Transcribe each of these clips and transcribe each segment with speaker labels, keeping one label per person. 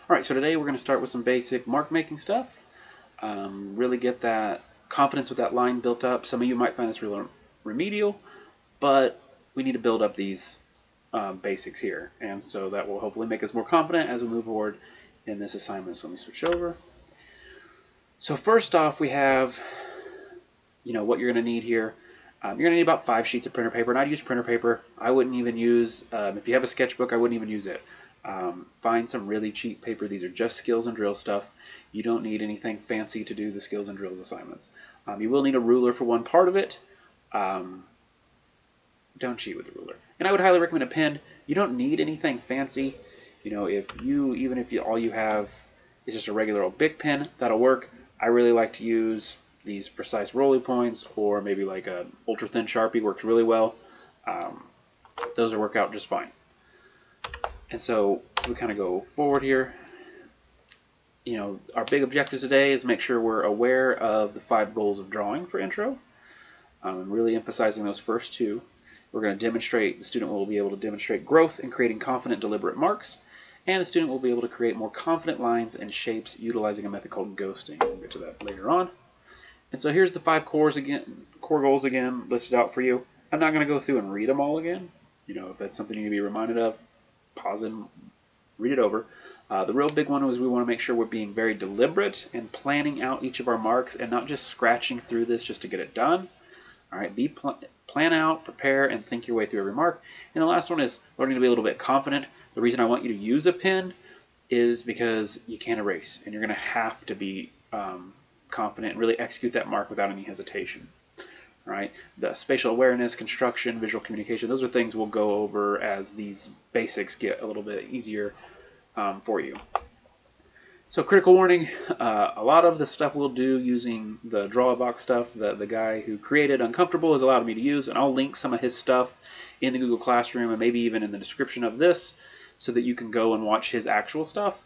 Speaker 1: All right, so today we're going to start with some basic mark making stuff. Really get that confidence with that line built up. Some of you might find this really remedial, but we need to build up these basics here. And so that will hopefully make us more confident as we move forward in this assignment. So let me switch over. So first off, we have, what you're going to need here. You're going to need about 5 sheets of printer paper, and I'd use printer paper. I wouldn't even use, if you have a sketchbook, I wouldn't even use it. Find some really cheap paper. These are just skills and drill stuff. You don't need anything fancy to do the skills and drills assignments. You will need a ruler for one part of it. Don't cheat with the ruler. And I would highly recommend a pen. You don't need anything fancy. Even if all you have is just a regular old Bic pen, that'll work. I really like to use these precise roly points, or maybe like an ultra thin Sharpie works really well. Those will work out just fine. And so we kind of go forward here. Our big objectives today is make sure we're aware of the 5 goals of drawing for intro. And really emphasizing those first 2. We're going to demonstrate, the student will be able to demonstrate growth in creating confident, deliberate marks. And the student will be able to create more confident lines and shapes utilizing a method called ghosting. We'll get to that later on. And so here's the 5 core goals again listed out for you. I'm not going to go through and read them all again. If that's something you need to be reminded of, pause and read it over. The real big one was we want to make sure we're being very deliberate and planning out each of our marks and not just scratching through this just to get it done. All right, plan out, prepare, and think your way through every mark. And the last one is learning to be a little bit confident. The reason I want you to use a pen is because you can't erase, and you're going to have to be confident and really execute that mark without any hesitation. All right, the spatial awareness, construction, visual communication, those are things we'll go over as these basics get a little bit easier for you. So critical warning, a lot of the stuff we'll do using the Drawabox stuff that the guy who created Uncomfortable has allowed me to use, and I'll link some of his stuff in the Google Classroom and maybe even in the description of this so that you can go and watch his actual stuff.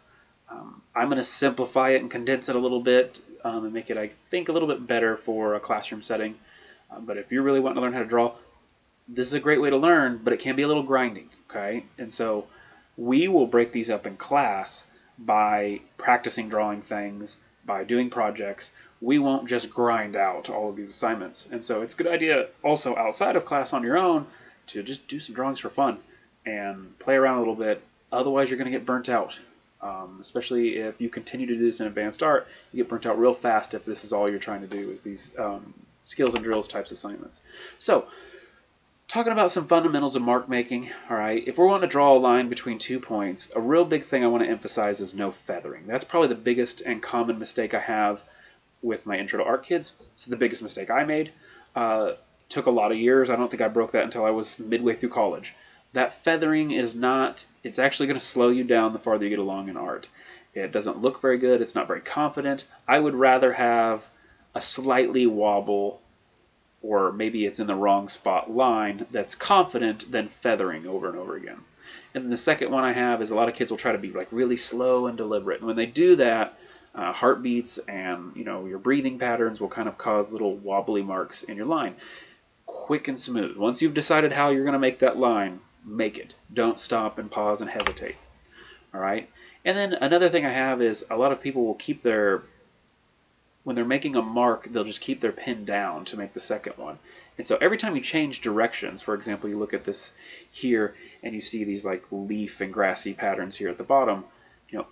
Speaker 1: I'm going to simplify it and condense it a little bit and make it, I think, a little bit better for a classroom setting. But if you're really wanting to learn how to draw, this is a great way to learn, but it can be a little grinding, okay? And so we will break these up in class by practicing drawing things, by doing projects. We won't just grind out all of these assignments. And so it's a good idea also outside of class on your own to just do some drawings for fun and play around a little bit. Otherwise, you're going to get burnt out. Especially if you continue to do this in advanced art, you get burnt out real fast if this is all you're trying to do is these skills and drills types assignments. So, talking about some fundamentals of mark making, all right, if we're wanting to draw a line between 2 points, a real big thing I want to emphasize is no feathering. That's probably the biggest and common mistake I have with my intro to art kids. It's the biggest mistake I made. Took a lot of years. I don't think I broke that until I was midway through college. That feathering is not, it's actually going to slow you down the farther you get along in art. It doesn't look very good. It's not very confident. I would rather have a slightly wobble, or maybe it's in the wrong spot line that's confident than feathering over and over again. And then the second one I have is a lot of kids will try to be like really slow and deliberate. And when they do that, heartbeats and your breathing patterns will kind of cause little wobbly marks in your line. Quick and smooth. Once you've decided how you're going to make that line, make it. Don't stop and pause and hesitate. All right. And then another thing I have is a lot of people will keep when they're making a mark, they'll just keep their pen down to make the second one. And so every time you change directions, for example, you look at this here and you see these like leaf and grassy patterns here at the bottom,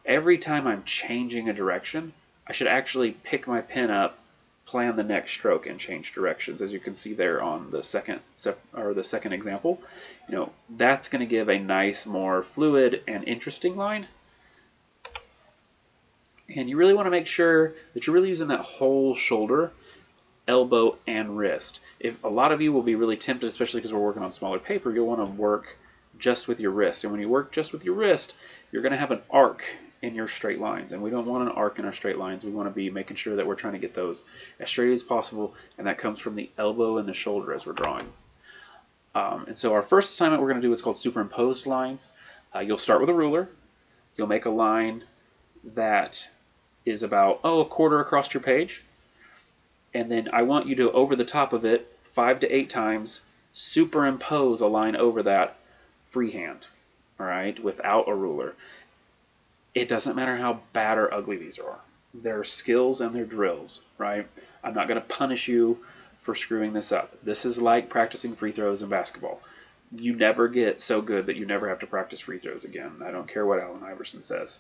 Speaker 1: every time I'm changing a direction, I should actually pick my pen up, plan the next stroke, and change directions. As you can see there on the second example, that's going to give a nice, more fluid and interesting line. And you really want to make sure that you're really using that whole shoulder, elbow, and wrist. If a lot of you will be really tempted, especially because we're working on smaller paper, you'll want to work just with your wrist. And when you work just with your wrist, you're going to have an arc in your straight lines. And we don't want an arc in our straight lines. We want to be making sure that we're trying to get those as straight as possible. And that comes from the elbow and the shoulder as we're drawing. And so our first assignment, we're going to do what's called superimposed lines. You'll start with a ruler. You'll make a line that is about, a quarter across your page. And then I want you to, over the top of it, 5 to 8 times, superimpose a line over that freehand, all right, without a ruler. it doesn't matter how bad or ugly these are. They're skills and they're drills, right? I'm not going to punish you for screwing this up. This is like practicing free throws in basketball. You never get so good that you never have to practice free throws again. I don't care what Allen Iverson says.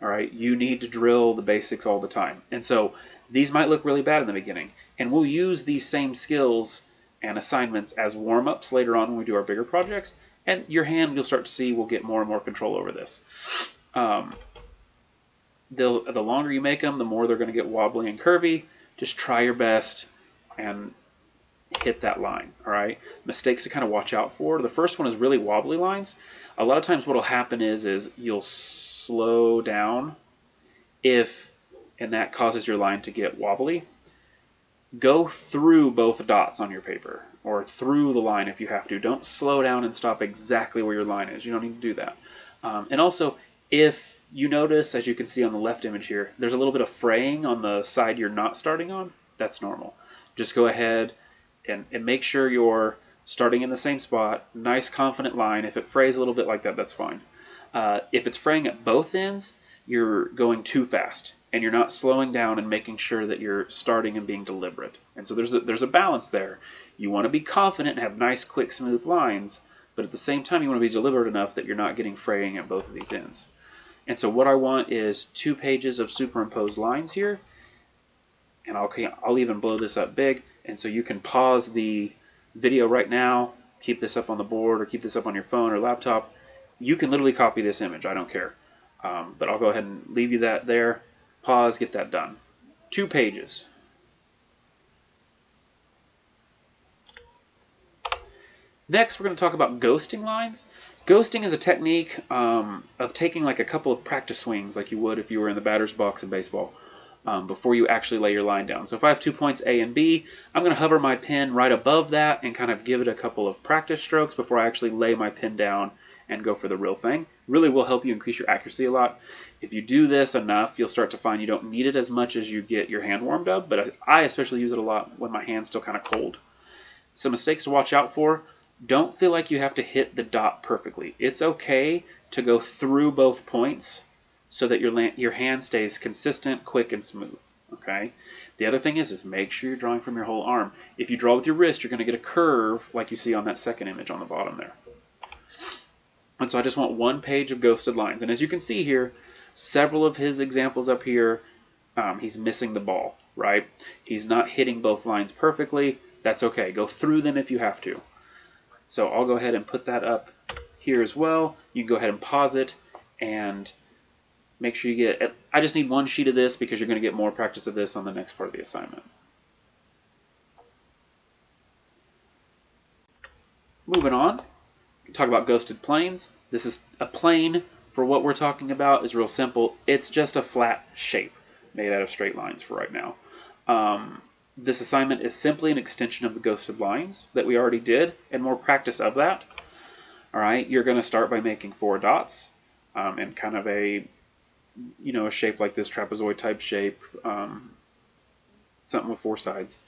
Speaker 1: All right, you need to drill the basics all the time. And so these might look really bad in the beginning, and we'll use these same skills and assignments as warm-ups later on when we do our bigger projects, and your hand, you'll start to see, will get more and more control over this. The longer you make them, the more they're going to get wobbly and curvy. Just try your best and hit that line, all right? Mistakes to kind of watch out for. The first one is really wobbly lines. A lot of times what will happen is you'll slow down and that causes your line to get wobbly. Go through both dots on your paper or through the line if you have to. Don't slow down and stop exactly where your line is. You don't need to do that. And also, if you notice, as you can see on the left image here, there's a little bit of fraying on the side you're not starting on. That's normal. Just go ahead and make sure you're starting in the same spot. Nice, confident line. If it frays a little bit like that, that's fine. If it's fraying at both ends, you're going too fast, and you're not slowing down and making sure that you're starting and being deliberate. And so there's a balance there. You want to be confident and have nice, quick, smooth lines, but at the same time, you want to be deliberate enough that you're not getting fraying at both of these ends. And so what I want is 2 pages of superimposed lines here, and I'll even blow this up big, and so you can pause the video right now, keep this up on the board, or keep this up on your phone or laptop. You can literally copy this image, I don't care. But I'll go ahead and leave you that there. Pause, get that done. 2 pages. Next, we're going to talk about ghosting lines. Ghosting is a technique of taking like a couple of practice swings like you would if you were in the batter's box in baseball before you actually lay your line down. So if I have 2 points A and B, I'm going to hover my pen right above that and kind of give it a couple of practice strokes before I actually lay my pen down and go for the real thing. Really will help you increase your accuracy a lot. If you do this enough, you'll start to find you don't need it as much as you get your hand warmed up, but I especially use it a lot when my hand's still kind of cold. Some mistakes to watch out for. Don't feel like you have to hit the dot perfectly. It's okay to go through both points so that your hand stays consistent, quick, and smooth. Okay. The other thing is make sure you're drawing from your whole arm. If you draw with your wrist, you're going to get a curve like you see on that second image on the bottom there. And so I just want 1 page of ghosted lines. And as you can see here, several of his examples up here, he's missing the ball, right? He's not hitting both lines perfectly. That's okay. Go through them if you have to. So I'll go ahead and put that up here as well. You can go ahead and pause it and make sure you get, I just need 1 sheet of this because you're going to get more practice of this on the next part of the assignment. Moving on, talk about ghosted planes. This is a plane for what we're talking about is real simple. It's just a flat shape made out of straight lines for right now. This assignment is simply an extension of the ghosted lines that we already did and more practice of that. All right, you're going to start by making 4 dots and kind of a shape like this, trapezoid type shape, something with 4 sides.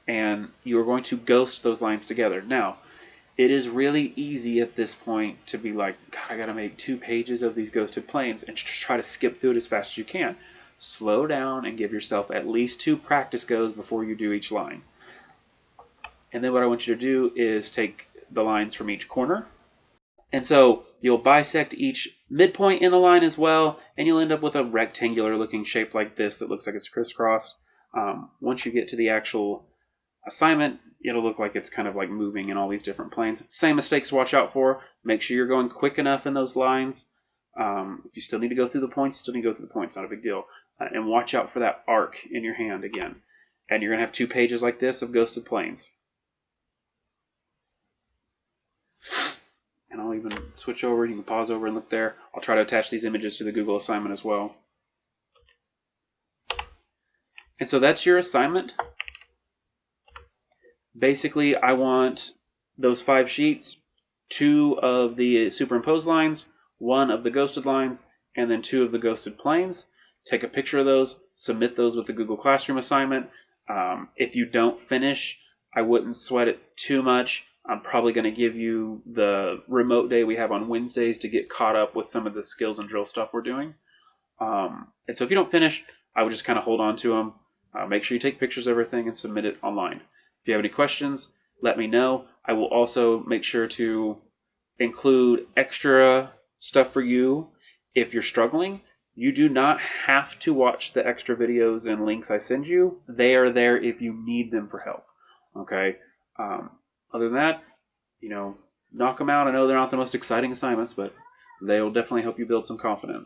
Speaker 1: And you're going to ghost those lines together. Now, it is really easy at this point to be like, God, I got to make 2 pages of these ghosted planes and just try to skip through it as fast as you can. Slow down and give yourself at least 2 practice goes before you do each line. And then what I want you to do is take the lines from each corner. And so you'll bisect each midpoint in the line as well, and you'll end up with a rectangular looking shape like this that looks like it's crisscrossed. Once you get to the actual assignment, it'll look like it's kind of like moving in all these different planes. Same mistakes to watch out for. Make sure you're going quick enough in those lines. If you still need to go through the points, you still need to go through the points. Not a big deal. And watch out for that arc in your hand again. And you're going to have 2 pages like this of ghosted planes. And I'll even switch over. You can pause over and look there. I'll try to attach these images to the Google assignment as well. And so that's your assignment. Basically, I want those 5 sheets, 2 of the superimposed lines, 1 of the ghosted lines, and then 2 of the ghosted planes. Take a picture of those, submit those with the Google Classroom assignment. If you don't finish, I wouldn't sweat it too much. I'm probably going to give you the remote day we have on Wednesdays to get caught up with some of the skills and drill stuff we're doing. And so if you don't finish, I would just kind of hold on to them. Make sure you take pictures of everything and submit it online. If you have any questions, let me know. I will also make sure to include extra stuff for you if you're struggling. You do not have to watch the extra videos and links I send you. They are there if you need them for help. Okay. Other than that, knock them out. I know they're not the most exciting assignments, but they will definitely help you build some confidence.